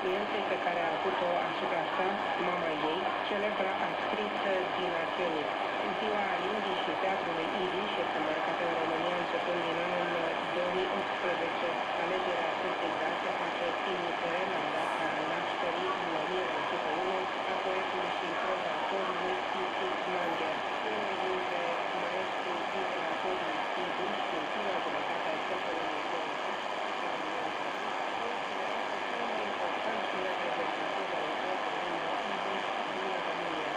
influenței pe care a avut-o asupra sa mama ei, celebra actriță Gina Kelly. Ziua limbii și teatrului Yiddish este marcată în România începând din anul 2018. Alegerea acestei date face inițiere la data nașterii în 1901 a poetului și prozatorului Isi Manger, unul dintre maestrii literaturii Yiddish și întâia jumătate a secolului 20. Cel mai important și reprezentativ autor de limba Yiddish din România.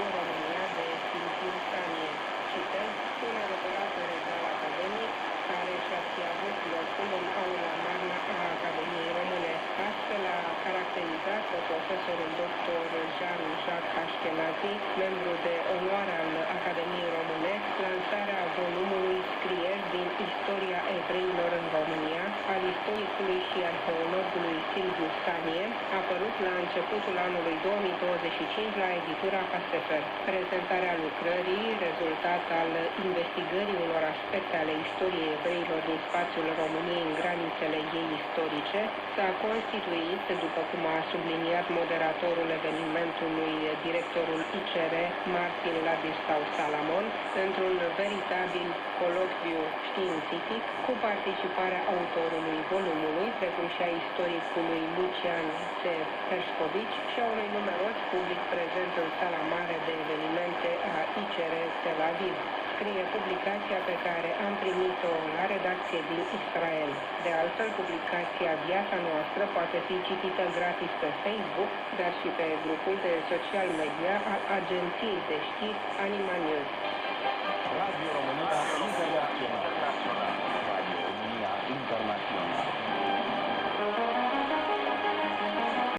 În România de Simultanie. Citez, un adevărat regal academic care și-ar fi avut locul în aula magna a Academiei Române. Astfel a caracterizat profesorul dr. Jean-Jacques Ashkenazi, membru de onoare al Academiei Române, lansarea volumului Scrieri din istoria evreilor în România, al istoricului și arheologului Silviu Stanie, apărut la începutul anului 2025 la editura Pastefer. Prezentarea lucrării, rezultat al investigării unor aspecte ale istoriei evreilor din spațiul României în granițele ei istorice, s-a constituit, după cum a subliniat moderatorul evenimentului, directorul ICR, Martin Ladislau Salamon, într-un veritabil colocviu științific, cu participarea autorului volumului, precum și a istoricului Lucian C. Peșcovici și a unui numeros public prezent în sala mare de evenimente a ICR Tel Aviv, scrie publicația pe care am primit-o la redacție din Israel. De altfel, publicația Viața noastră poate fi citită gratis pe Facebook, dar și pe grupul de social media al agenției de știri Anima News.